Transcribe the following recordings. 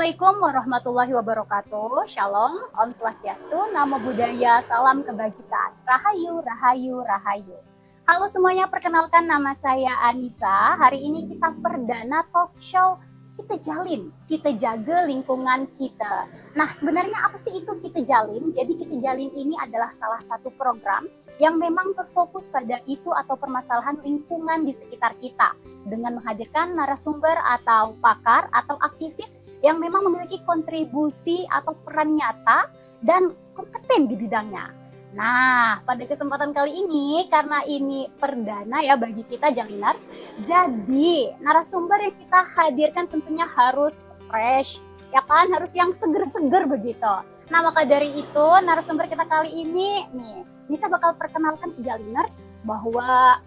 Assalamualaikum warahmatullahi wabarakatuh. Shalom, Om Swastiastu, Namo Buddhaya, salam kebajikan. Rahayu, rahayu, rahayu. Halo semuanya, perkenalkan nama saya Anissa. Hari ini kita perdana talk show Kita Jalin, kita jaga lingkungan kita. Nah, sebenarnya apa sih itu Kita Jalin? Jadi Kita Jalin ini adalah salah satu program yang memang berfokus pada isu atau permasalahan lingkungan di sekitar kita dengan menghadirkan narasumber atau pakar atau aktivis yang memang memiliki kontribusi atau peran nyata dan kompeten di bidangnya. Nah, pada kesempatan kali ini, karena ini perdana ya bagi kita Jaliners, jadi narasumber yang kita hadirkan tentunya harus fresh, ya kan? Harus yang seger-seger begitu. Nah, maka dari itu narasumber kita kali ini nih, Nisa bakal perkenalkan ke Jaliners bahwa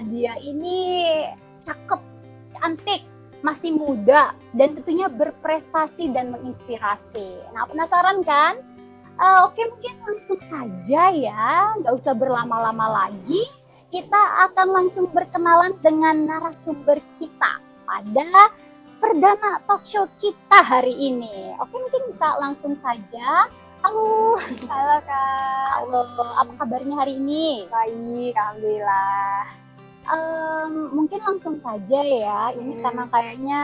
dia ini cakep, cantik, masih muda, dan tentunya berprestasi dan menginspirasi. Nah, penasaran kan? Oke, mungkin langsung saja ya, nggak usah berlama-lama lagi. Kita akan langsung berkenalan dengan narasumber kita pada perdana talk show kita hari ini. Oke, mungkin bisa langsung saja. Halo. Halo Kak. Halo, apa kabarnya hari ini? Baik, alhamdulillah. Mungkin langsung saja ya, ini karena kayaknya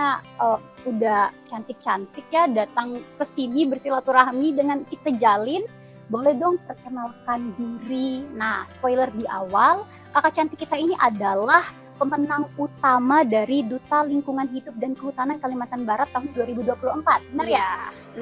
udah cantik-cantik ya datang ke sini bersilaturahmi dengan Kita Jalin. Boleh dong perkenalkan diri. Nah, spoiler di awal, kakak cantik kita ini adalah pemenang utama dari Duta Lingkungan Hidup dan Kehutanan Kalimantan Barat tahun 2024. Benar ya?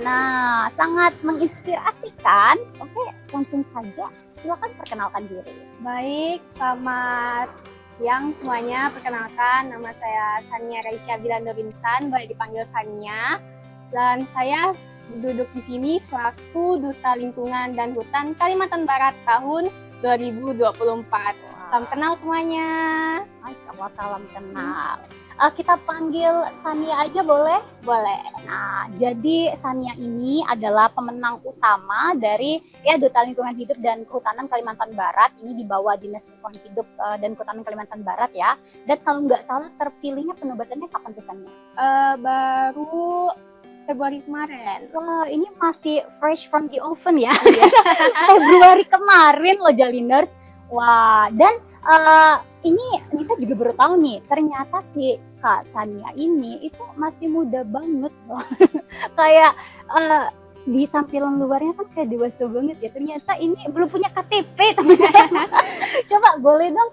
Nah, sangat menginspirasi kan? Oke, langsung saja. Silakan perkenalkan diri. Baik, selamat siang semuanya. Perkenalkan, nama saya Sania Raisya Bilando Binsan, boleh dipanggil Sania. Dan saya duduk di sini selaku Duta Lingkungan dan Hutan Kalimantan Barat tahun 2024. Salam kenal semuanya. Masya Allah, salam kenal. Kita panggil Sania aja boleh? Boleh. Nah, jadi Sania ini adalah pemenang utama dari Duta Lingkungan Hidup dan Kehutanan Kalimantan Barat. Ini di bawah Dinas Lingkungan Hidup dan Kehutanan Kalimantan Barat ya. Dan kalau nggak salah terpilihnya penobatannya kapan tuh Sania? Baru Februari kemarin. Wah, ini masih fresh from the oven ya. Februari kemarin loh Jaliners. Wah, dan ini Nisa juga baru tahu nih, ternyata si Kak Sania ini itu masih muda banget loh. Kayak di tampilan luarnya kan kayak dewasa banget ya, ternyata ini belum punya KTP teman-teman. Coba boleh dong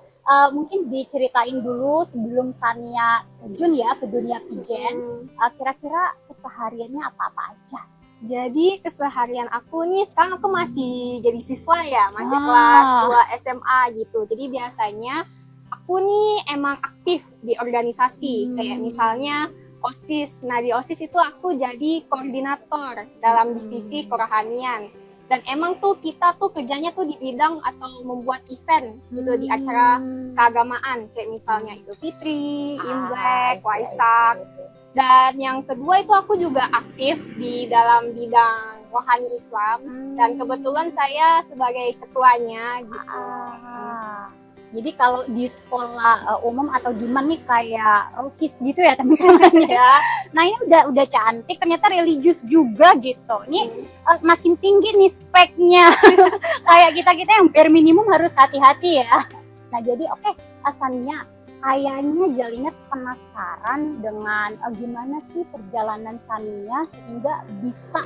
mungkin diceritain dulu sebelum Sania terjun ya ke dunia pijen, kira-kira kesehariannya apa-apa aja? Jadi keseharian aku nih, sekarang aku masih jadi siswa ya, masih kelas 2 SMA gitu. Jadi biasanya aku nih emang aktif di organisasi, kayak misalnya OSIS. Nah di OSIS itu aku jadi koordinator dalam divisi kerohanian. Dan emang tuh kita tuh kerjanya tuh di bidang atau membuat event gitu di acara keagamaan, kayak misalnya Idul Fitri, Imlek, Waisak. Dan yang kedua itu aku juga aktif di dalam bidang rohani Islam dan kebetulan saya sebagai ketuanya gitu. Jadi kalau di sekolah umum atau gimana nih kayak rohis gitu ya teman-teman ya. Nah ini udah cantik, ternyata religius juga gitu. Ini makin tinggi nih speknya. Kayak kita yang bare minimum harus hati-hati ya. Nah jadi oke, Sania, kayaknya Jaliners penasaran dengan gimana sih perjalanan Sania sehingga bisa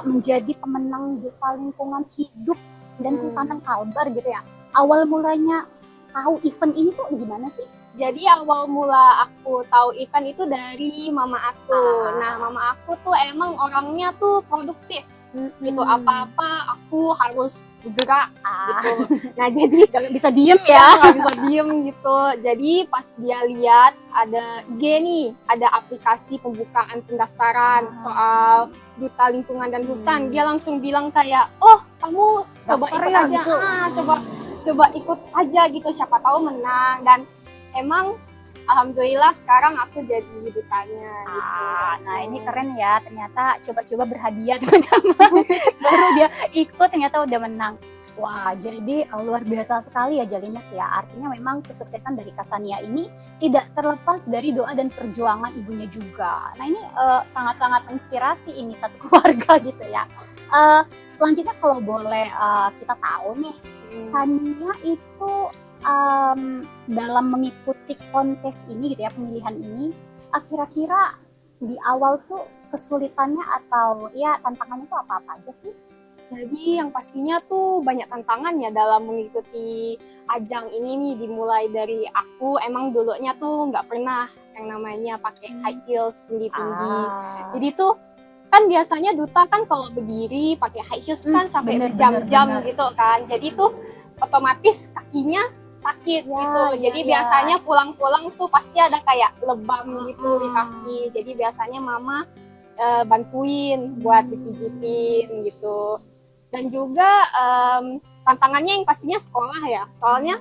menjadi pemenang Duta Lingkungan Hidup dan Kehutanan Kalbar gitu ya. Awal mulanya tahu event ini tuh gimana sih? Jadi awal mula aku tahu event itu dari mama aku. Nah mama aku tuh emang orangnya tuh produktif. Gitu, apa-apa aku harus bergerak gitu. Nah jadi gak bisa diem ya, nggak bisa diem gitu. Jadi pas dia lihat ada IG nih, ada aplikasi pembukaan pendaftaran soal Duta Lingkungan dan Hutan, dia langsung bilang kayak, oh kamu coba daftar ikut ya, aja, gitu. coba ikut aja gitu, siapa tahu menang. Dan emang alhamdulillah sekarang aku jadi dutanya gitu. Nah ini keren ya, ternyata coba-coba berhadiah teman-teman. Baru dia ikut ternyata udah menang. Wah, jadi luar biasa sekali ya Jaliners ya. Artinya memang kesuksesan dari Kasania ini tidak terlepas dari doa dan perjuangan ibunya juga. Nah ini sangat-sangat menginspirasi ini satu keluarga gitu ya. Selanjutnya kalau boleh kita tahu nih, Sania itu dalam mengikuti kontes ini gitu ya, pemilihan ini, kira-kira di awal tuh kesulitannya atau ya tantangannya tuh apa-apa aja sih? Jadi yang pastinya tuh banyak tantangan ya dalam mengikuti ajang ini nih. Dimulai dari aku emang dulunya tuh nggak pernah yang namanya pakai high heels tinggi-tinggi. Jadi tuh kan biasanya duta kan kalau berdiri pakai high heels kan sampai berjam-jam gitu kan. Jadi tuh otomatis kakinya sakit gitu. Jadi biasanya pulang-pulang tuh pasti ada kayak lebam gitu di kaki. Jadi biasanya mama bantuin buat dipijitin gitu. Dan juga tantangannya yang pastinya sekolah ya. Soalnya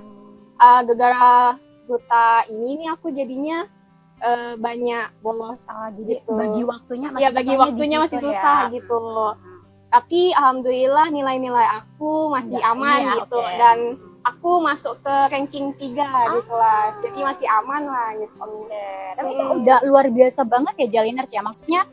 gara-gara duta ini nih aku jadinya banyak bolos jadi gitu. Bagi waktunya masih susah ya. gitu. Tapi alhamdulillah nilai-nilai aku masih aman gitu. Dan aku masuk ke ranking 3 di kelas. Jadi masih aman lah gitu. Tapi itu udah luar biasa banget ya Jaliners ya. Maksudnya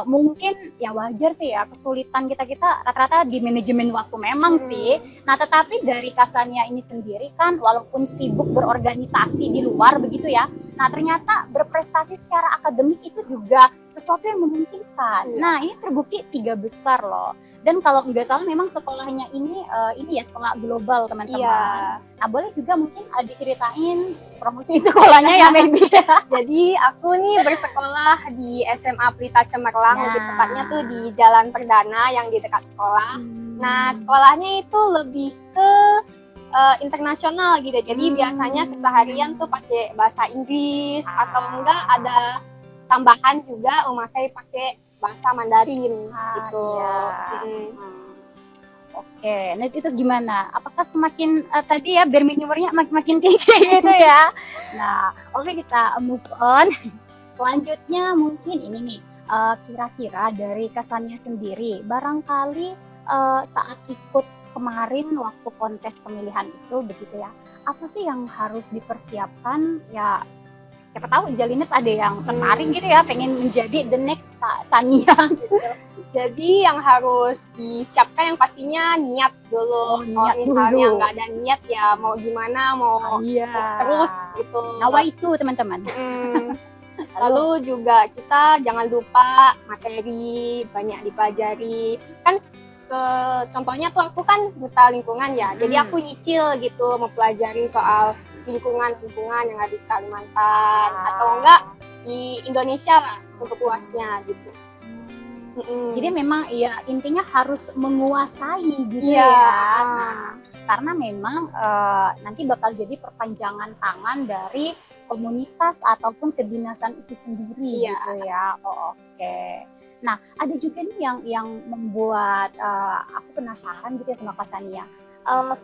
mungkin ya wajar sih ya, kesulitan kita rata-rata di manajemen waktu memang sih. Nah tetapi dari Kasania ini sendiri kan walaupun sibuk berorganisasi di luar begitu ya, nah ternyata berprestasi secara akademik itu juga sesuatu yang memungkinkan. Nah ini terbukti 3 besar loh. Dan kalau nggak salah memang sekolahnya ini ya sekolah global teman-teman. Nah boleh juga mungkin diceritain promosi sekolahnya ya maybe. Jadi aku nih bersekolah di SMA Pelita Cemerlang, lebih tepatnya tuh di Jalan Perdana yang di dekat sekolah. Nah sekolahnya itu lebih ke internasional gitu. Jadi biasanya keseharian tuh pakai bahasa Inggris atau enggak ada tambahan juga memakai pakai bahasa Mandarin gitu. Oke, nah itu gimana? Apakah semakin tadi ya berminimumnya makin tinggi gitu ya? Nah, oke kita move on. Selanjutnya mungkin ini nih, kira-kira dari Kasania sendiri, barangkali saat ikut kemarin waktu kontes pemilihan itu begitu ya, apa sih yang harus dipersiapkan ya? Siapa tahu Jaliners ada yang tertarik gitu ya, pengen menjadi the next Kak Sania gitu. Jadi yang harus disiapkan yang pastinya niat dulu. Kalau misalnya nggak ada niat ya mau gimana, mau terus gitu. Nawa itu teman-teman. Lalu juga kita jangan lupa materi, banyak dipelajari. Kan contohnya tuh aku kan duta lingkungan ya, jadi aku nyicil gitu mempelajari soal lingkungan yang ada di Kalimantan atau enggak di Indonesia lah untuk luasnya gitu. Jadi memang ya intinya harus menguasai gitu ya. Nah, karena memang nanti bakal jadi perpanjangan tangan dari komunitas ataupun kedinasan itu sendiri gitu ya. Oke. Nah, ada juga nih yang membuat aku penasaran gitu ya sama Kak Sania.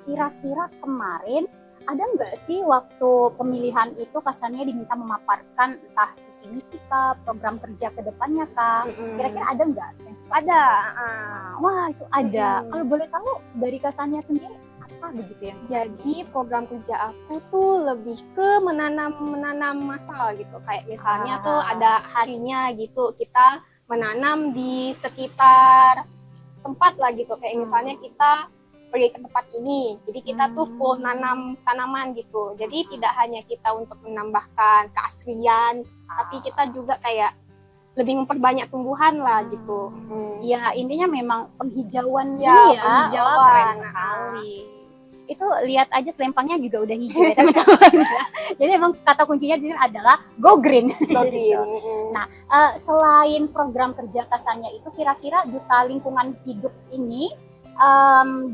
Kira-kira kemarin ada nggak sih waktu pemilihan itu Kasania diminta memaparkan entah visi misi kah, program kerja ke depannya kah? Kira-kira ada nggak? Ada. Wah itu ada. Kalau boleh tahu dari Kasania sendiri apa begitu ya? Jadi program kerja aku tuh lebih ke menanam masal gitu. Kayak misalnya tuh ada harinya gitu kita menanam di sekitar tempat lah gitu. Kayak misalnya kita pergi ke tempat ini, jadi kita tuh full nanam tanaman gitu. Jadi tidak hanya kita untuk menambahkan keaslian, tapi kita juga kayak lebih memperbanyak tumbuhan lah gitu. Ya intinya memang penghijauan penghijauan. Keren sekali. Itu lihat aja selempangnya juga udah hijau ya teman-teman. Jadi emang kata kuncinya di sini adalah go green. Go green. Nah selain program kerja Kasania itu kira-kira duta lingkungan hidup ini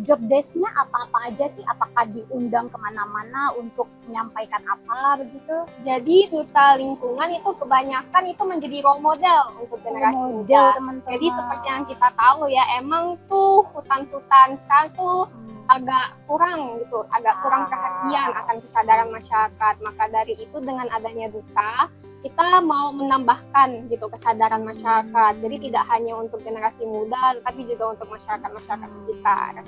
job desk-nya apa-apa aja sih? Apakah diundang kemana-mana untuk menyampaikan apa begitu? Jadi duta lingkungan itu kebanyakan itu menjadi role model untuk generasi muda. Teman-teman. Jadi seperti yang kita tahu ya, emang tuh hutan-hutan sekarang tuh agak kurang gitu, agak kurang perhatian akan kesadaran masyarakat. Maka dari itu dengan adanya duta, kita mau menambahkan gitu kesadaran masyarakat. Jadi tidak hanya untuk generasi muda, tetapi juga untuk masyarakat-masyarakat sekitar.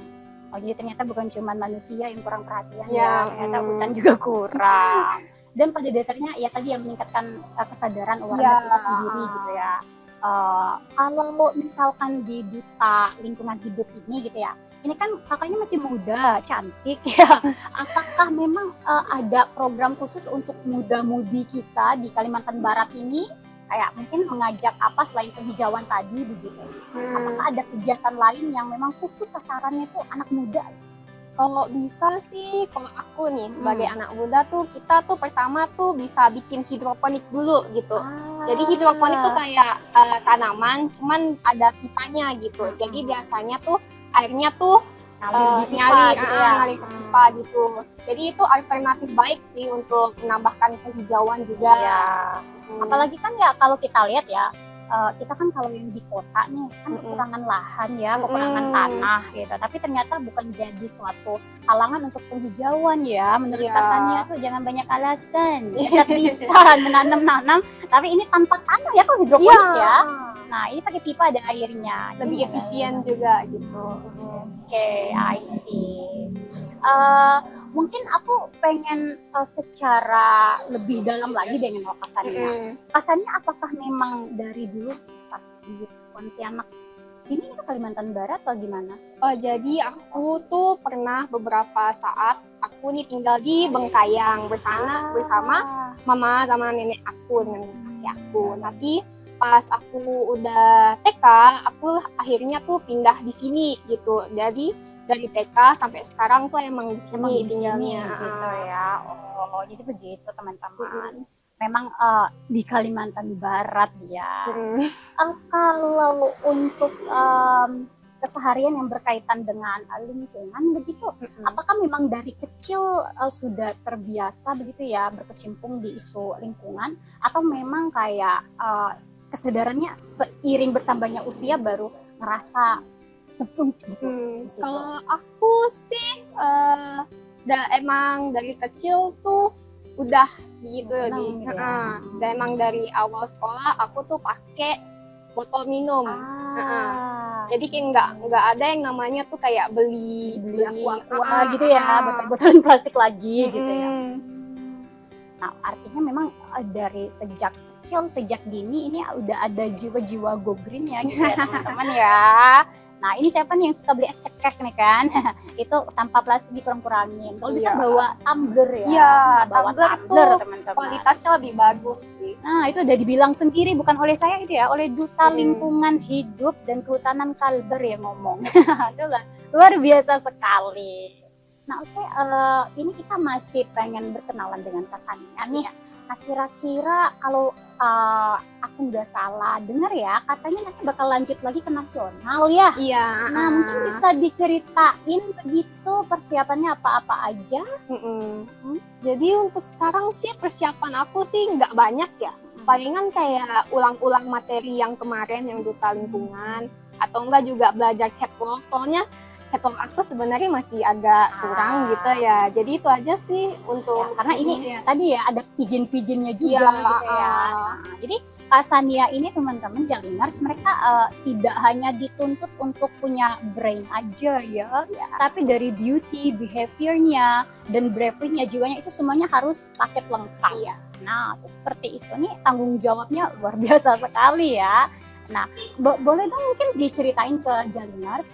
Oh, jadi ternyata bukan cuma manusia yang kurang perhatian Ya, ya, ternyata hutan juga kurang. Dan pada dasarnya ya tadi yang meningkatkan kesadaran awareness itu sendiri gitu ya. Kalau misalkan di duta lingkungan hidup ini gitu ya, ini kan kakaknya masih muda, cantik ya. Apakah memang ada program khusus untuk muda-mudi kita di Kalimantan Barat ini? Kayak mungkin mengajak apa selain penghijauan tadi begitu? Apakah ada kegiatan lain yang memang khusus sasarannya tuh anak muda? Kalau bisa sih, kalau aku nih sebagai anak muda tuh, kita tuh pertama tuh bisa bikin hidroponik dulu gitu. Jadi hidroponik tuh kayak tanaman, cuman ada pipanya gitu. Jadi biasanya tuh airnya tuh ngalir ke pipa gitu. Jadi itu alternatif baik sih untuk menambahkan penghijauan juga. Ya. Apalagi kan ya kalau kita lihat ya, kita kan kalau yang di kota nih kan kekurangan lahan ya, kekurangan tanah gitu. Tapi ternyata bukan jadi suatu halangan untuk penghijauan ya. Menurut Kasania tuh jangan banyak alasan. Kita bisa menanam-nanam, tapi ini tanpa tanah ya kalau hidroponik ya. Nah ini pakai pipa ada airnya. Lebih efisien juga gitu. Oke, I see. Mungkin aku pengen secara lebih dalam lagi dengan Kasania. Kasania apakah memang dari dulu besar di Pontianak ini ke Kalimantan Barat atau gimana? Oh, jadi aku tuh pernah beberapa saat aku nih tinggal di Bengkayang bersama mama sama nenek aku dengan kakek aku. Tapi pas aku udah TK, aku akhirnya tuh pindah di sini gitu. Jadi dari TK sampai sekarang tuh emang di sini tinggalnya gitu ya. Oh, jadi begitu teman-teman. Memang di Kalimantan Barat ya. Kalau untuk keseharian yang berkaitan dengan lingkungan begitu, apakah memang dari kecil sudah terbiasa begitu ya berkecimpung di isu lingkungan, atau memang kayak kesadarannya seiring bertambahnya usia baru ngerasa betul gitu? Kalau aku sih emang dari kecil tuh udah gitu dan emang dari awal sekolah aku tuh pakai botol minum. Jadi kayak nggak ada yang namanya tuh kayak beli aqua gitu ya, botol-botol plastik lagi gitu ya. Nah artinya memang dari sejak kecil, sejak dini ini udah ada jiwa-jiwa go green ya gitu ya teman-teman ya. Nah ini siapa nih yang suka beli es cekek nih kan? Itu sampah plastik dikurang-kurangin. Kalau bisa bawa tumbler ya. Iya, bawa tumbler teman-teman. Kualitasnya lebih bagus sih. Nah itu udah dibilang sendiri, bukan oleh saya itu ya, oleh Duta Lingkungan Hidup dan Kehutanan Kalbar yang ngomong. Itu luar biasa sekali. Nah oke, ini kita masih pengen berkenalan dengan Kasania nih. Nah kira-kira kalau aku nggak salah dengar ya, katanya nanti bakal lanjut lagi ke nasional ya. Iya. Nah mungkin bisa diceritain begitu persiapannya apa-apa aja. Jadi untuk sekarang sih persiapan aku sih nggak banyak ya. Palingan kayak ulang-ulang materi yang kemarin yang Duta Lingkungan, atau enggak juga belajar catwalk. Soalnya catwalk aku sebenarnya masih agak kurang gitu ya. Jadi itu aja sih untuk ya, karena ini ya, tadi ya ada pijin-pijinnya juga gitu ya. Nah, jadi Kasania ini teman-teman Jalingers mereka tidak hanya dituntut untuk punya brain aja ya, tapi dari beauty, behaviornya dan bravery-nya, jiwanya itu semuanya harus paket lengkap. Nah, seperti itu nih tanggung jawabnya luar biasa sekali ya. Nah, boleh dong mungkin diceritain ke Jalingers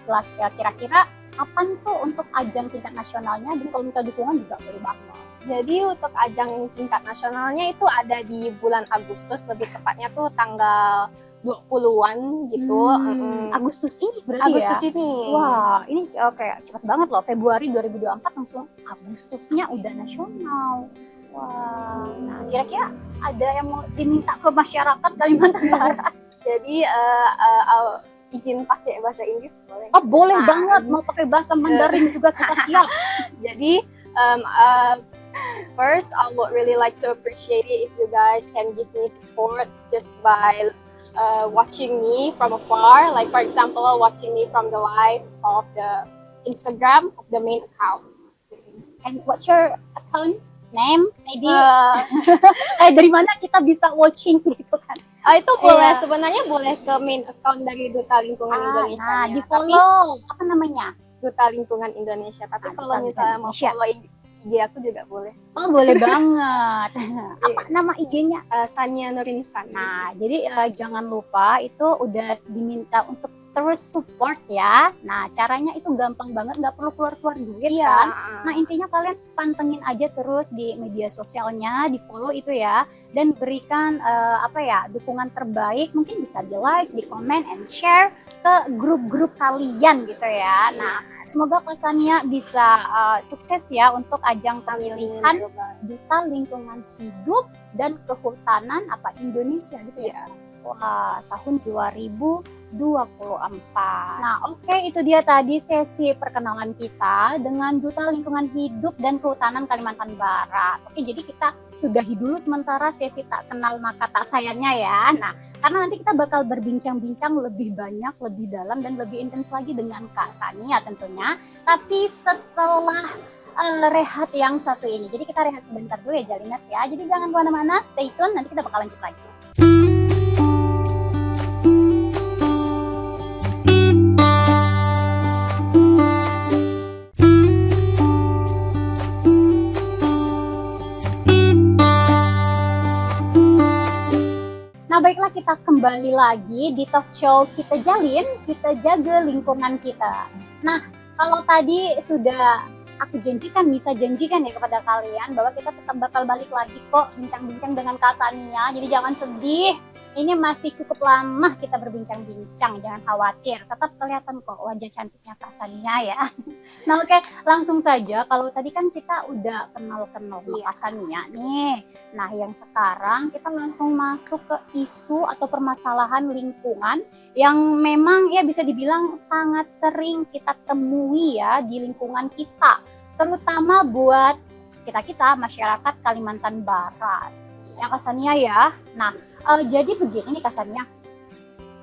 kira-kira kapan tuh untuk ajang tingkat nasionalnya, dan kalau minta dukungan juga boleh banget. Jadi untuk ajang tingkat nasionalnya itu ada di bulan Agustus, lebih tepatnya tuh tanggal 20-an gitu. Agustus ini berarti Agustus ya? ini. Wah, ini kayak cepet banget loh. Februari 2024 langsung Agustusnya udah nasional. Wah, nah kira-kira ada yang mau diminta ke masyarakat Kalimantan Barat? Jadi izin pakai bahasa Inggris boleh? Oh boleh banget, mau pakai bahasa Mandarin juga kita siap. Jadi first I would really like to appreciate it if you guys can give me support just by watching me from afar, like for example watching me from the live of the Instagram of the main account. And what's your account name? Maybe dari mana kita bisa watching gitu kan? Itu boleh, sebenarnya boleh ke main account dari Duta Lingkungan Indonesia. Nah, di follow apa namanya? Duta Lingkungan Indonesia. Tapi kalau Duta misalnya mau Indonesia. follow IG aku juga boleh. Oh, boleh banget. Apa nama IG-nya? Sania Nurinsan. Nah, jadi jangan lupa itu udah diminta untuk terus support ya. Nah, caranya itu gampang banget, nggak perlu keluar-keluar duit kan. Nah, intinya kalian pantengin aja terus di media sosialnya, di follow itu ya, dan berikan dukungan terbaik. Mungkin bisa di like, di comment, and share ke grup-grup kalian gitu ya. Nah, semoga pesannya bisa sukses ya untuk ajang pemilihan Duta Lingkungan Hidup dan Kehutanan Indonesia gitu ya. Wah, tahun 2024. Nah, oke, itu dia tadi sesi perkenalan kita dengan Duta Lingkungan Hidup dan Kehutanan Kalimantan Barat. Oke, jadi kita sudahi dulu sementara sesi tak kenal maka tak sayangnya ya. Nah, karena nanti kita bakal berbincang-bincang lebih banyak, lebih dalam, dan lebih intens lagi dengan Kak Sania tentunya. Tapi setelah rehat yang satu ini. Jadi kita rehat sebentar dulu ya Jaliners ya. Jadi jangan kemana-mana, stay tune, nanti kita bakal lanjut lagi. Nah, baiklah, kita kembali lagi di talk show Kita Jalin, Kita Jaga Lingkungan Kita. Nah, kalau tadi sudah aku janjikan, Nisa janjikan ya kepada kalian bahwa kita tetap bakal balik lagi kok bincang-bincang dengan Kak Sania. Jadi jangan sedih, ini masih cukup lama kita berbincang-bincang, jangan khawatir. Tetap kelihatan kok wajah cantiknya Kak Sania ya. Nah, oke, langsung saja. Kalau tadi kan kita udah kenal-kenal sama Kak Sania nih. Nah, yang sekarang kita langsung masuk ke isu atau permasalahan lingkungan yang memang ya bisa dibilang sangat sering kita temui ya di lingkungan kita, terutama buat kita masyarakat Kalimantan Barat. Yang Kak Sania ya. Nah, jadi begini nih Kak Sania.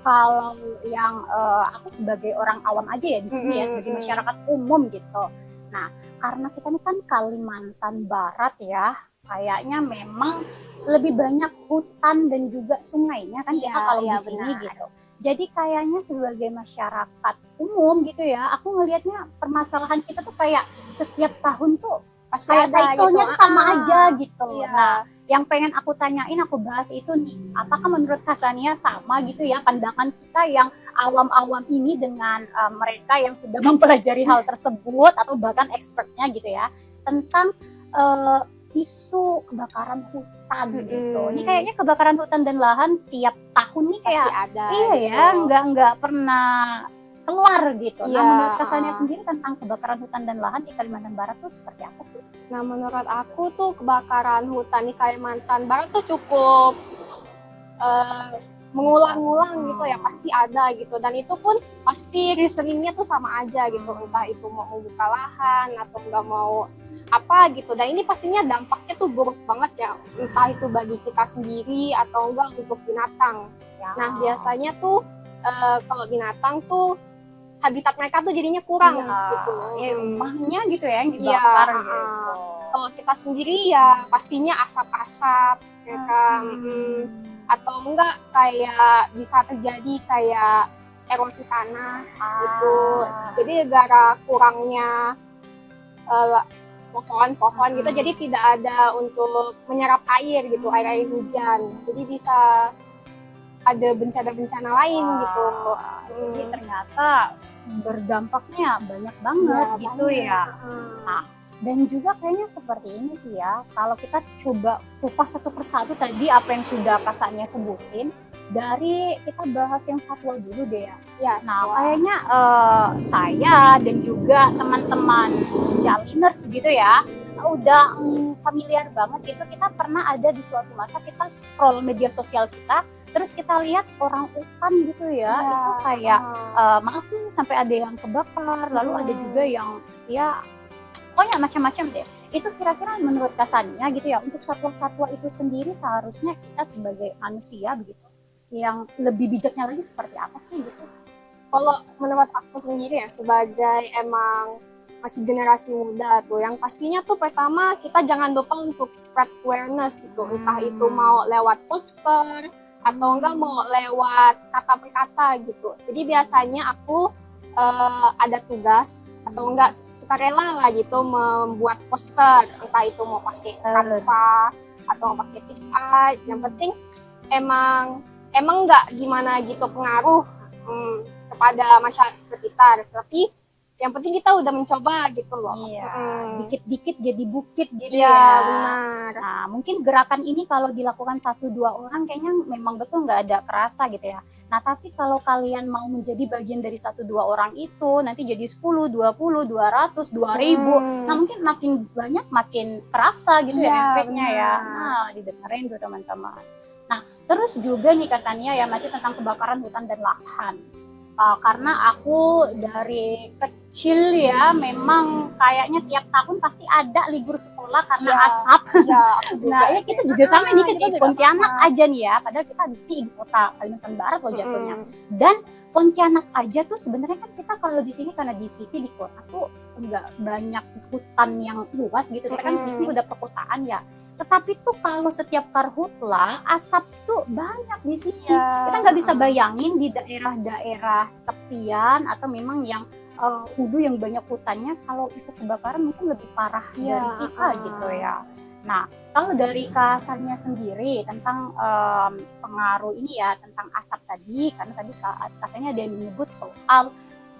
Kalau yang aku sebagai orang awam aja ya di sini ya, sebagai masyarakat umum gitu. Nah, karena kita ini kan Kalimantan Barat ya, kayaknya memang lebih banyak hutan dan juga sungainya kan kita kalau di sini gitu. Jadi kayaknya sebagai masyarakat umum gitu ya, aku ngelihatnya permasalahan kita tuh kayak setiap tahun tuh pasti kayak ada cycle-nya gitu. tuh sama aja gitu. Iya. Nah, yang pengen aku tanyain, aku bahas itu nih, apakah menurut Kak Sania sama gitu ya pandangan kita yang awam-awam ini dengan mereka yang sudah mempelajari hal tersebut atau bahkan expertnya gitu ya, tentang isu kebakaran hutan gitu. Ini kayaknya kebakaran hutan dan lahan tiap tahun nih kayak Pasti ada. iya gitu. ya, nggak pernah kelar gitu. Iya, Nah, menurut Kak Sania sendiri tentang kebakaran hutan dan lahan di Kalimantan Barat tuh seperti apa sih? Nah, menurut aku tuh kebakaran hutan di Kalimantan Barat tuh cukup mengulang-ulang gitu ya, pasti ada gitu. Dan itu pun pasti reasoningnya tuh sama aja gitu, entah itu mau membuka lahan atau nggak mau apa gitu. Dan ini pastinya dampaknya tuh buruk banget ya, entah itu bagi kita sendiri atau enggak untuk binatang. Ya. Nah, biasanya tuh kalau binatang tuh habitat mereka tuh jadinya kurang gitu. Ya, rumahnya gitu ya yang Iya, dibakar gitu. Kalau kita sendiri ya pastinya asap-asap ya kan. Atau enggak kayak bisa terjadi kayak erosi tanah gitu. Jadi gara kurangnya pohon-pohon gitu, jadi tidak ada untuk menyerap air gitu, air hujan. Jadi bisa ada bencana-bencana lain gitu. Jadi ternyata berdampaknya banyak banget gitu ya. Nah, dan juga kayaknya seperti ini sih ya, kalau kita coba kupas satu persatu tadi apa yang sudah Kak Sania sebutin, dari kita bahas yang satwa dulu deh ya. Ya, Nah, kayaknya saya dan juga teman-teman Jaliners gitu ya, udah familiar banget gitu. Kita pernah ada di suatu masa kita scroll media sosial kita, terus kita lihat orang hutan gitu ya, itu kayak maaf nih sampai ada yang kebakar, lalu ada juga yang ya pokoknya macam-macam deh. Itu kira-kira menurut Kak Sania gitu ya, untuk satwa-satwa itu sendiri seharusnya kita sebagai manusia begitu, yang lebih bijaknya lagi seperti apa sih gitu? Kalau menurut aku sendiri ya, sebagai emang masih generasi muda tuh, yang pastinya tuh pertama kita jangan lupa untuk spread awareness gitu, entah itu mau lewat poster atau enggak mau lewat kata per kata gitu. Jadi biasanya aku ada tugas atau enggak sukarela lah gitu membuat poster, entah itu mau pakai Canva atau mau pakai PixArt. Yang penting emang enggak gimana gitu pengaruh kepada masyarakat sekitar, tapi yang penting kita udah mencoba gitu loh. Iya, dikit-dikit jadi bukit gitu Iya, ya. benar. Nah, mungkin gerakan ini kalau dilakukan 1-2 orang kayaknya memang betul nggak ada kerasa gitu ya. Nah, tapi kalau kalian mau menjadi bagian dari 1-2 orang itu, nanti jadi 10, 20, 200, 2000. Nah, mungkin makin banyak makin kerasa gitu ya efeknya ya. Nah, didengerin tuh teman-teman. Nah, terus juga nih Kak Sania ya, masih tentang kebakaran hutan dan lahan. Karena aku dari kecil ya memang kayaknya tiap tahun pasti ada libur sekolah karena asap. Iya, aku juga. Nah, ya kita juga sama nih di Pontianak aja nih ya, padahal kita di sini ibu kota Kalimantan Barat loh jatuhnya. Dan Pontianak aja tuh sebenarnya kan kita kalau di sini karena di city di kota tuh nggak banyak hutan yang luas gitu, kita kan di sini udah perkotaan ya. Tetapi tuh kalau setiap karhutla asap tuh banyak di sini. Kita nggak bisa bayangin di daerah-daerah tepian atau memang yang hulu yang banyak hutannya, kalau itu kebakaran mungkin lebih parah dari kita gitu ya. Nah, kalau dari Kasarnya sendiri tentang pengaruh ini ya, tentang asap tadi, karena tadi Kasarnya ada yang menyebut soal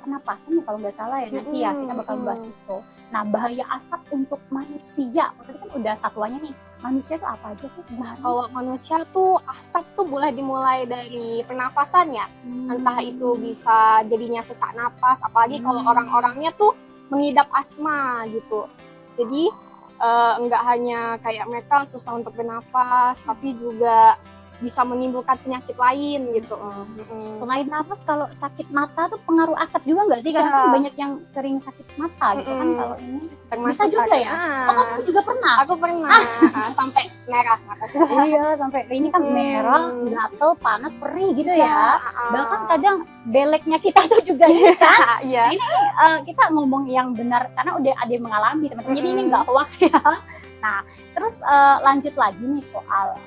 pernapasan ya kalau nggak salah ya, nanti ya kita bakal bahas itu. Nah, bahaya asap untuk manusia, tadi kan udah satuannya nih, manusia itu apa aja sih sebenarnya? Kalau manusia tuh asap tuh boleh dimulai dari pernapasan ya, entah itu bisa jadinya sesak napas, apalagi kalau orang-orangnya tuh mengidap asma gitu. Jadi enggak hanya kayak mereka susah untuk bernapas, tapi juga bisa menimbulkan penyakit lain gitu. Selain napas, kalau sakit mata tuh pengaruh asap juga nggak sih? Karena kan banyak yang sering sakit mata gitu kan kalau ini. Bisa juga ya? Oh, kamu juga pernah? Aku pernah. Sampai merah mata saya. Iya, sampai ini kan merah, gatel, panas, perih gitu ya. Bahkan kadang beleknya kita tuh juga ini kan. Iya. Ini kita ngomong yang benar karena udah ada yang mengalami teman-teman. Jadi ini nggak hoax ya. Nah, terus lanjut lagi nih soal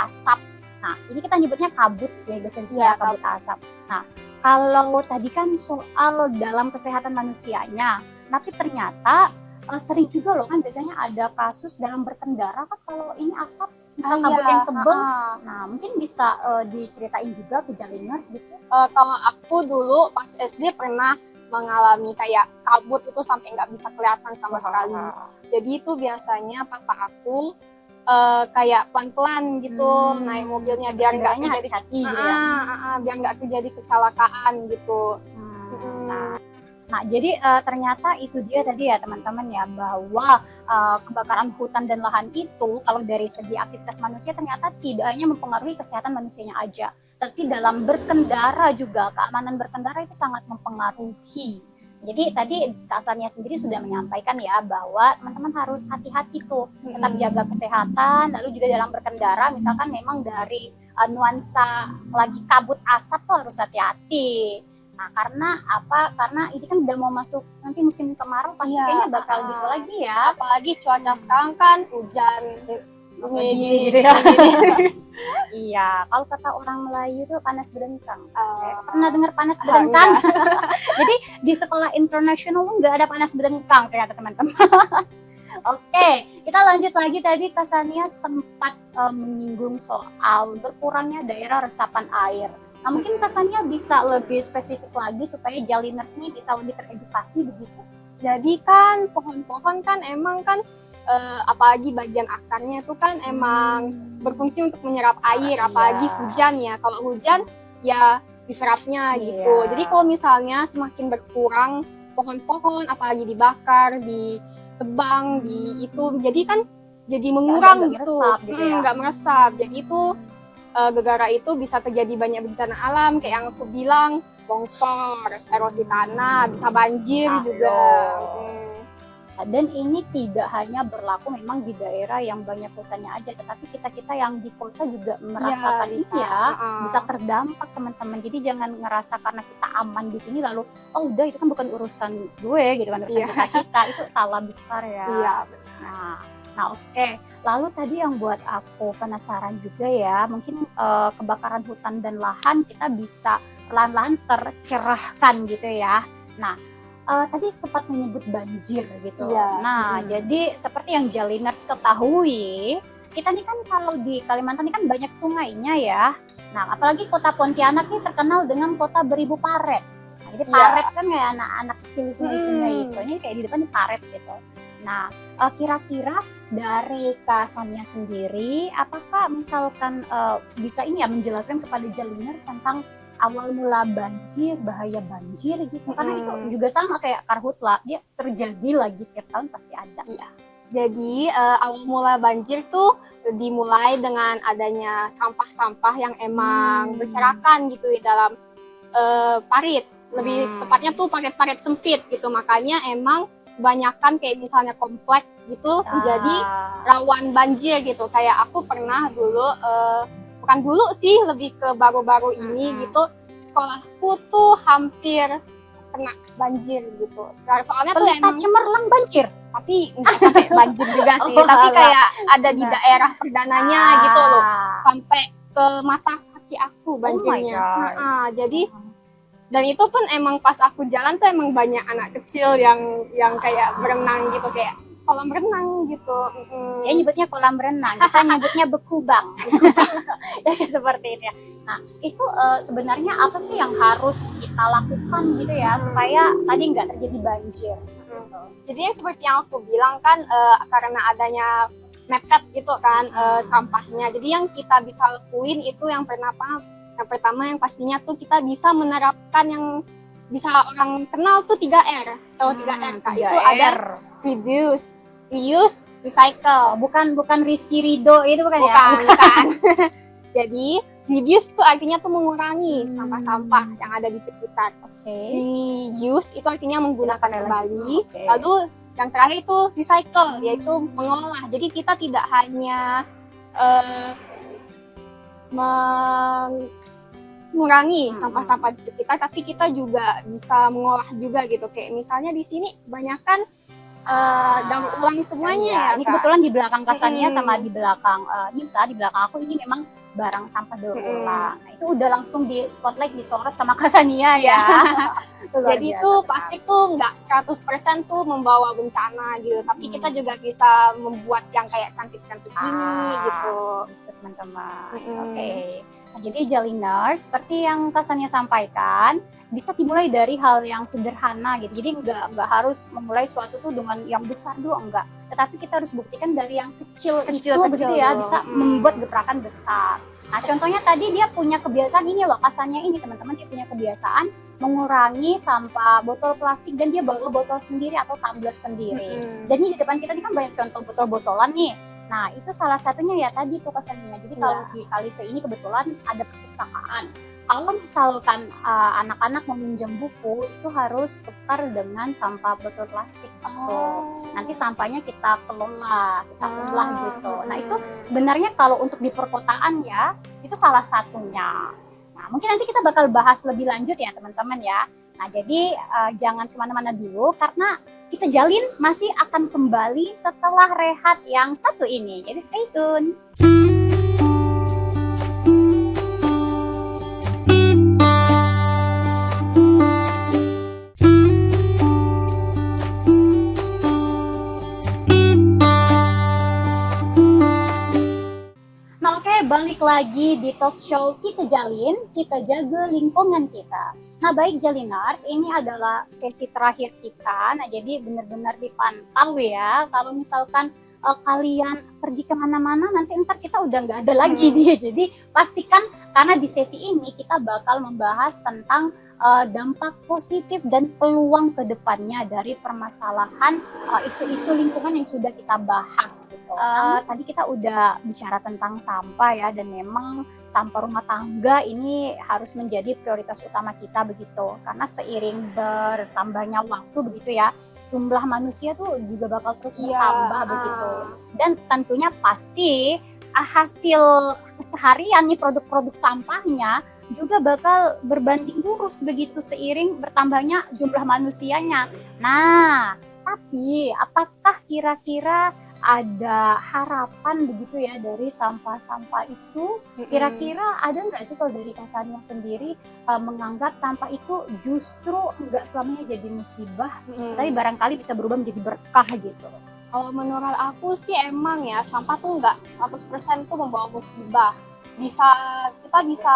asap. Nah, ini kita nyebutnya kabut ya, biasanya kabut asap. Nah, kalau tadi kan soal dalam kesehatan manusianya, tapi ternyata sering juga loh kan biasanya ada kasus dalam berkendara kan kalau ini asap, misal kabut yang tebal. Nah, mungkin bisa diceritain juga ke Jaliners gitu. Kalau aku dulu pas SD pernah mengalami kayak kabut itu sampai nggak bisa kelihatan sama sekali. Jadi itu biasanya papa aku kayak pelan-pelan gitu naik mobilnya biar nggak terjadi biar nggak terjadi kecelakaan gitu. Nah, jadi ternyata itu dia tadi ya teman-teman ya, bahwa kebakaran hutan dan lahan itu kalau dari segi aktivitas manusia ternyata tidak hanya mempengaruhi kesehatan manusianya aja, tapi dalam berkendara juga, keamanan berkendara itu sangat mempengaruhi. Jadi tadi Kasarnya sendiri sudah menyampaikan ya bahwa teman-teman harus hati-hati tuh, tetap jaga kesehatan, lalu juga dalam berkendara misalkan memang dari nuansa lagi kabut asap tuh harus hati-hati. Nah, karena apa? Karena ini kan udah mau masuk nanti musim kemarau, pasti kayaknya bakal gitu lagi ya. Apalagi cuaca sekarang kan hujan gini gitu ya. Iya, kalau kata orang Melayu tuh panas berentang. Pernah dengar panas berentang? Jadi di sekolah internasional nggak ada panas berentang ternyata teman-teman. Oke, kita lanjut lagi. Tadi Kasarnya sempat menyinggung soal berkurangnya daerah resapan air. Nah, mungkin Kasarnya bisa lebih spesifik lagi supaya Jaliners nih bisa lebih teredukasi begitu. Jadi kan pohon-pohon kan emang kan apalagi bagian akarnya itu kan emang berfungsi untuk menyerap air, apalagi hujan ya. Kalau hujan ya diserapnya gitu. Jadi kalau misalnya semakin berkurang pohon-pohon, apalagi dibakar, ditebang, di itu, jadi kan jadi mengurang gitu, nggak meresap. Jadi itu gara-gara itu bisa terjadi banyak bencana alam kayak yang aku bilang, longsor, erosi tanah, bisa banjir juga. Dan ini tidak hanya berlaku memang di daerah yang banyak hutannya aja, tetapi kita-kita yang di kota juga merasakan bisa terdampak teman-teman. Jadi jangan ngerasa karena kita aman di sini lalu oh udah itu kan bukan urusan gue gitu kan, urusan kita itu salah besar ya. Nah oke. Lalu tadi yang buat aku penasaran juga ya, mungkin kebakaran hutan dan lahan kita bisa pelan-pelan tercerahkan gitu ya. Nah, tadi sempat menyebut banjir gitu. Iya. Nah, jadi seperti yang Jaliners ketahui, kita nih kan kalau di Kalimantan ini kan banyak sungainya ya. Nah, apalagi kota Pontianak ini terkenal dengan kota beribu paret. Nah, jadi paret kan kayak anak-anak kecil di sungai-sungai itu. Ini kayak di depan ini paret gitu. Nah, kira-kira dari Kak Sania sendiri, apakah misalkan bisa ini ya menjelaskan kepada Jaliners tentang awal mula banjir, bahaya banjir gitu? Karena itu juga sama kayak karhutla, dia terjadi lagi tiap tahun pasti ada. Iya. Jadi awal mula banjir tuh dimulai dengan adanya sampah-sampah yang emang berserakan gitu di dalam parit. Lebih tepatnya tuh parit-parit sempit gitu. Makanya emang kebanyakan kayak misalnya komplek gitu menjadi rawan banjir gitu. Kayak aku pernah dulu, bukan dulu sih, lebih ke baru-baru ini gitu, sekolahku tuh hampir kena banjir gitu. Soalnya tuh emang cemerlang banjir. Tapi nggak sampai banjir juga sih, tapi kayak ada di daerah perdananya gitu loh, sampai ke mata kaki aku banjirnya. Jadi dan itu pun emang pas aku jalan tuh emang banyak anak kecil yang kayak berenang gitu, kayak kolam renang gitu. Ya nyebutnya kolam renang, kita nyebutnya bekubang. Ya seperti itu ya. Nah, itu sebenarnya apa sih yang harus kita lakukan gitu ya supaya tadi nggak terjadi banjir? Jadi yang seperti yang aku bilang kan, karena adanya mepet gitu kan sampahnya. Jadi yang kita bisa lakuin itu yang pertama yang pastinya tuh kita bisa menerapkan yang bisa orang kenal tuh 3R. Tahu 3R Kak? Itu ada reduce, reuse, recycle. Bukan Rizky Ridho itu bukan ya? Bukan. Jadi reduce tuh artinya tuh mengurangi sampah-sampah yang ada di sekitar. Reuse itu artinya menggunakan kembali. Lalu yang terakhir itu recycle, yaitu mengolah. Jadi kita tidak hanya mengurangi sampah-sampah di sekitar, tapi kita juga bisa mengolah juga gitu. Kayak misalnya di sini kebanyakan daur ulang semuanya ya. Ini kebetulan di belakang Kak Sania sama di belakang Nisa, di belakang aku ini memang barang sampah daur ulang. Nah, itu udah langsung di spotlight, disorot sama Kak Sania ya. Jadi itu plastik tuh nggak 100% tuh membawa bencana gitu, tapi kita juga bisa membuat yang kayak cantik-cantik gini gitu. Teman-teman. Nah, jadi Jaliners, seperti yang Kak Sania sampaikan, bisa dimulai dari hal yang sederhana gitu. Jadi nggak harus memulai suatu tuh dengan yang besar dulu, enggak. Tetapi kita harus buktikan dari yang kecil itu begitu ya, bisa membuat gebrakan besar. Nah, contohnya tadi dia punya kebiasaan ini loh, Kak Sania ini teman-teman, dia punya kebiasaan mengurangi sampah botol plastik dan dia bawa botol sendiri atau tumbler sendiri. Dan ini di depan kita ini kan banyak contoh botol-botolan nih. Nah, itu salah satunya ya tadi tuh Kak Sania. Jadi kalau di Kalise ini kebetulan ada perpustakaan. Kalau misalkan anak-anak meminjam buku, itu harus tukar dengan sampah botol plastik gitu. Nanti sampahnya kita kelola gitu. Nah, itu sebenarnya kalau untuk di perkotaan ya, itu salah satunya. Nah, mungkin nanti kita bakal bahas lebih lanjut ya teman-teman ya. Nah, jadi jangan kemana-mana dulu karena kita Jalin masih akan kembali setelah rehat yang satu ini. Jadi stay tune. Nah, oke, balik lagi di talk show Kita Jalin, kita jaga lingkungan kita. Nah, baik Jaliners, ini adalah sesi terakhir kita. Nah, jadi benar-benar dipantau ya. Kalau misalkan kalian pergi kemana-mana, nanti ntar kita udah nggak ada lagi nih. Jadi pastikan, karena di sesi ini kita bakal membahas tentang dampak positif dan peluang ke depannya dari permasalahan isu-isu lingkungan yang sudah kita bahas gitu. Tadi kita udah bicara tentang sampah ya, dan memang sampah rumah tangga ini harus menjadi prioritas utama kita begitu. Karena seiring bertambahnya waktu begitu ya, jumlah manusia tuh juga bakal terus bertambah begitu. Dan tentunya pasti hasil keseharian nih produk-produk sampahnya juga bakal berbanding lurus begitu seiring bertambahnya jumlah manusianya. Nah, tapi apakah kira-kira ada harapan begitu ya dari sampah-sampah itu. Kira-kira ada nggak sih kalau dari Kasania sendiri menganggap sampah itu justru nggak selamanya jadi musibah, tapi barangkali bisa berubah menjadi berkah gitu? Kalau menurut aku sih emang ya sampah tuh nggak 100% tuh membawa musibah. Kita bisa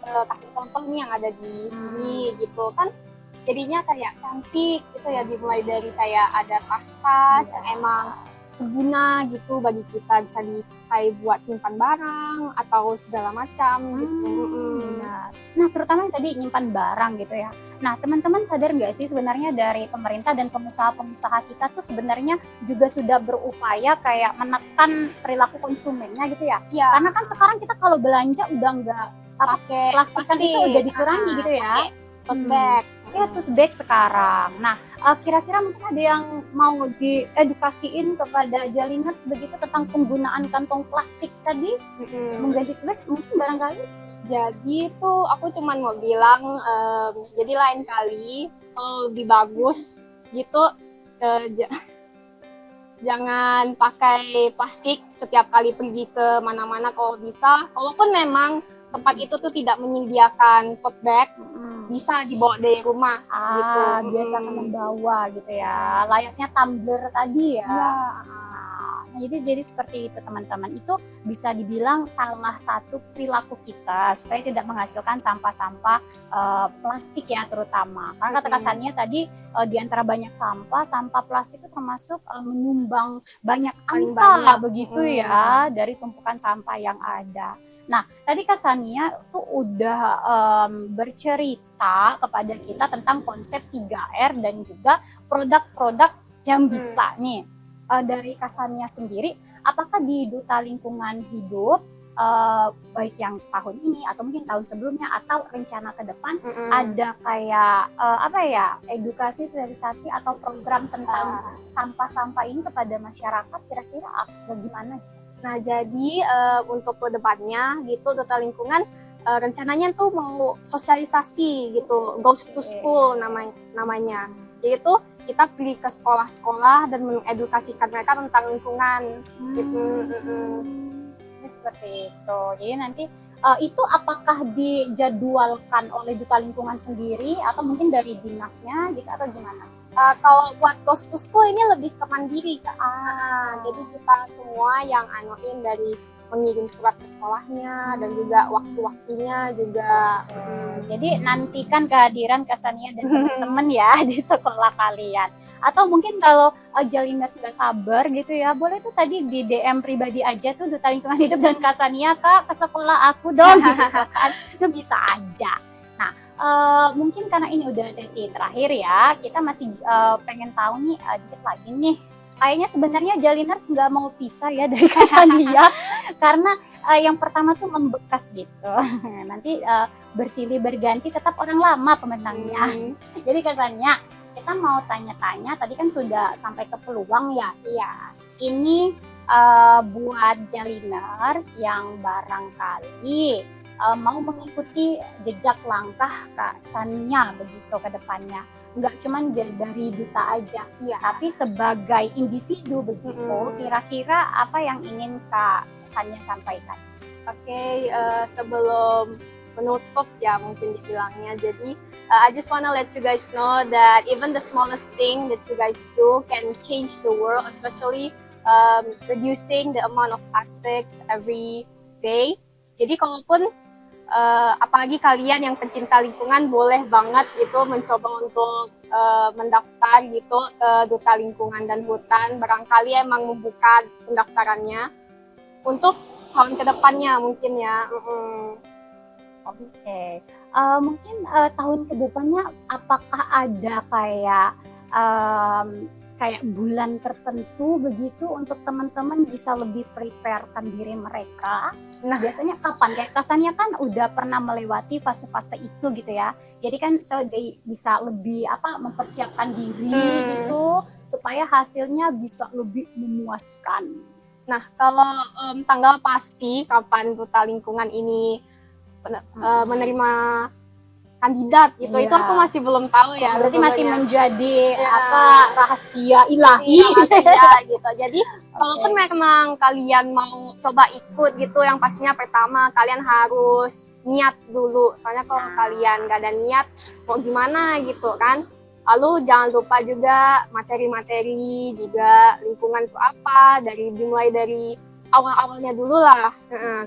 kasih contoh nih yang ada di sini gitu kan, jadinya kayak cantik gitu ya, dimulai dari kayak ada tas-tas yang emang berguna gitu bagi kita, bisa dipakai buat nyimpan barang atau segala macam gitu. Benar. Nah, terutama yang tadi nyimpan barang gitu ya. Nah, teman-teman sadar nggak sih sebenarnya dari pemerintah dan pengusaha-pengusaha kita tuh sebenarnya juga sudah berupaya kayak menekan perilaku konsumennya gitu ya. Iya. Karena kan sekarang kita kalau belanja udah nggak Pakai plastikan itu udah dikurangi gitu ya. Tote bag. Ya, tote bag sekarang. Nah, kira-kira mungkin ada yang mau diedukasiin kepada Jaliners begitu tentang penggunaan kantong plastik tadi, mengganti tote bag mungkin barangkali? Jadi tuh aku cuman mau bilang, jadi lain kali kalau lebih bagus gitu, jangan pakai plastik setiap kali pergi ke mana-mana kalau bisa. Walaupun memang tempat itu tuh tidak menyediakan tote bag, bisa dibawa dari rumah gitu. Biasakan membawa gitu ya, layaknya tumbler tadi ya. Nah, jadi seperti itu teman-teman, itu bisa dibilang salah satu perilaku kita supaya tidak menghasilkan sampah-sampah plastik ya terutama. Karena kata Kasania tadi di antara banyak sampah plastik itu termasuk menyumbang banyak angka begitu ya dari tumpukan sampah yang ada. Nah, tadi Kasania tuh udah bercerita kepada kita tentang konsep 3R dan juga produk-produk yang bisa nih. Dari Kasania sendiri, apakah di Duta Lingkungan Hidup, baik yang tahun ini atau mungkin tahun sebelumnya atau rencana ke depan, ada kayak edukasi, sosialisasi atau program tentang sampah-sampah ini kepada masyarakat, kira-kira bagaimana? Nah, jadi untuk ke depannya gitu Duta Lingkungan rencananya tuh mau sosialisasi gitu, Goes to School namanya. Jadi tuh kita pergi ke sekolah-sekolah dan mengedukasikan mereka tentang lingkungan gitu. Seperti itu. Jadi nanti itu apakah dijadwalkan oleh Duta Lingkungan sendiri atau mungkin dari dinasnya gitu atau gimana? Kalau buat Goes to School ini lebih ke mandiri Kak. Jadi kita semua yang anuin dari mengirim surat ke sekolahnya dan juga waktu-waktunya juga. Jadi nantikan kehadiran Kasania dan teman-teman ya di sekolah kalian. Atau mungkin kalau Jaliners nggak sabar gitu ya, boleh tuh tadi di DM pribadi aja tuh Duta Lingkungan Hidup dan Kasania, Kak, ke sekolah aku dong gitu kan. Itu bisa aja. Nah, mungkin karena ini udah sesi terakhir ya, kita masih pengen tahu nih dikit lagi nih. Kayaknya sebenarnya Jaliners nggak mau pisah ya dari Kasania karena yang pertama tuh membekas gitu. Nanti bersilih berganti tetap orang lama pemenangnya. Jadi Kasania, kita mau tanya-tanya, tadi kan sudah sampai ke peluang ya. Iya. Ini buat Jaliners yang barangkali mau mengikuti jejak langkah Kak Sania begitu ke depannya. Nggak cuma dari duta aja, tapi sebagai individu begitu, kira-kira apa yang ingin Kak Sania sampaikan? Oke, sebelum menutup ya mungkin dibilangnya, jadi I just wanna let you guys know that even the smallest thing that you guys do can change the world, especially reducing the amount of plastics every day. Jadi kalaupun apalagi kalian yang pencinta lingkungan, boleh banget gitu mencoba untuk mendaftar gitu ke Duta Lingkungan dan Hutan. Barangkali emang membuka pendaftarannya untuk tahun kedepannya mungkin ya. Oke. Mungkin tahun kedepannya apakah ada kayak bulan tertentu begitu untuk teman-teman bisa lebih preparekan diri mereka? Nah, biasanya kapan? Kayak Kasania kan udah pernah melewati fase-fase itu gitu ya. Jadi kan bisa lebih mempersiapkan diri gitu supaya hasilnya bisa lebih memuaskan. Nah, kalau tanggal pasti kapan Duta Lingkungan ini menerima kandidat gitu. Itu Iya. aku masih belum tahu ya. Berarti masih sebenarnya. menjadi Iya. apa rahasia ilahi. Iya, rahasia gitu. Jadi Oke. walaupun memang kalian mau coba ikut gitu, yang pastinya pertama kalian harus niat dulu. Soalnya kalau Nah. kalian gak ada niat, mau gimana gitu kan. Lalu jangan lupa juga materi-materi juga, lingkungan itu apa, dimulai dari awal-awalnya dulu lah.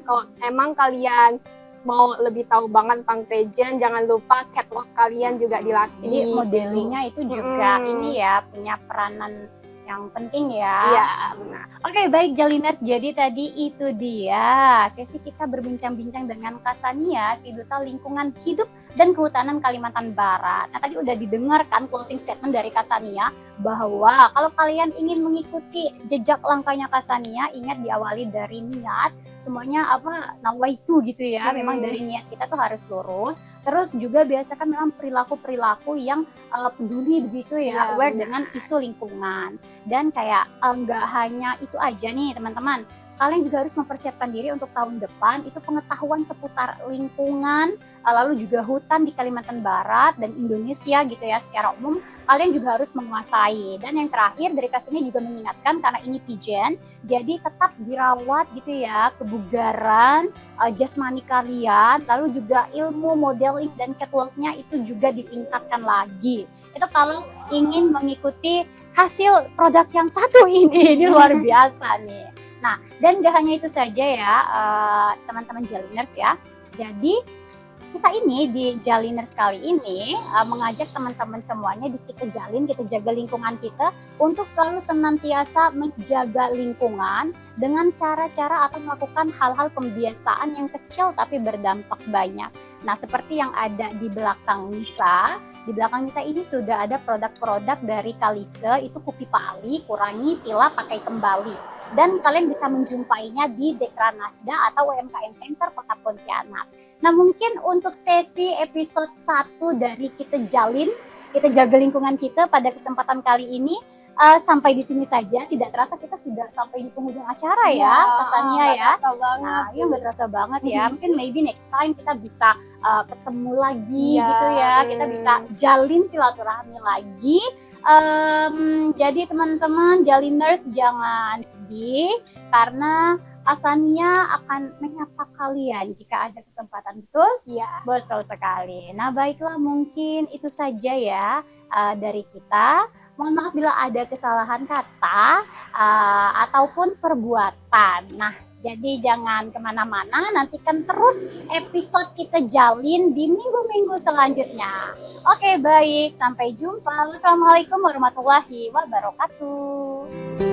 Kalau emang kalian mau lebih tahu banget tentang pageant, jangan lupa catwalk kalian juga dilatih. Jadi modelingnya itu juga Mm-mm. ini ya punya peranan yang penting ya. Iya, benar. Oke, baik Jaliners. Jadi tadi itu dia sesi kita berbincang-bincang dengan Kasania, si Duta Lingkungan Hidup dan Kehutanan Kalimantan Barat. Nah, tadi udah didengarkan closing statement dari Kasania bahwa kalau kalian ingin mengikuti jejak langkahnya Kasania, ingat diawali dari niat. Semuanya apa nawaitu gitu ya. Memang dari niat kita tuh harus lurus. Terus juga biasakan memang perilaku-perilaku yang peduli begitu ya, Iya, aware benar. dengan isu lingkungan. Dan kayak nggak hanya itu aja nih teman-teman, kalian juga harus mempersiapkan diri untuk tahun depan itu pengetahuan seputar lingkungan, lalu juga hutan di Kalimantan Barat dan Indonesia gitu ya secara umum kalian juga harus menguasai. Dan yang terakhir dari Kasini juga mengingatkan karena ini pigeon, jadi tetap dirawat gitu ya kebugaran jasmani kalian, lalu juga ilmu modeling dan catwalknya itu juga ditingkatkan lagi. Itu kalau ingin mengikuti hasil produk yang satu ini luar biasa nih. Nah, dan gak hanya itu saja ya teman-teman Jaliners ya. Jadi kita ini di Jaliners kali ini mengajak teman-teman semuanya di kita jaga lingkungan kita untuk selalu senantiasa menjaga lingkungan dengan cara-cara atau melakukan hal-hal pembiasaan yang kecil tapi berdampak banyak. Nah, seperti yang ada di belakang Nisa, di belakang Nisa ini sudah ada produk-produk dari Kalise, itu Kupi Pali, kurangi, pila, pakai kembali. Dan kalian bisa menjumpainya di Dekranasda atau UMKM Center Kota Pontianak. Nah, mungkin untuk sesi episode 1 dari kita jaga lingkungan kita pada kesempatan kali ini sampai di sini saja. Tidak terasa kita sudah sampai di penghujung acara ya, kesannya ya. Terasa banget. Nah, iya nggak terasa banget ya. Mungkin maybe next time kita bisa ketemu lagi Iya. gitu ya. Kita bisa jalin silaturahmi lagi. Jadi teman-teman Jaliners jangan sedih karena Kasania akan menyapa kalian jika ada kesempatan, betul? Iya. Betul sekali. Nah, baiklah mungkin itu saja ya dari kita. Mohon maaf bila ada kesalahan kata ataupun perbuatan. Nah, jadi jangan kemana-mana, nantikan terus episode kita jalin di minggu-minggu selanjutnya. Oke, baik. Sampai jumpa. Wassalamualaikum warahmatullahi wabarakatuh.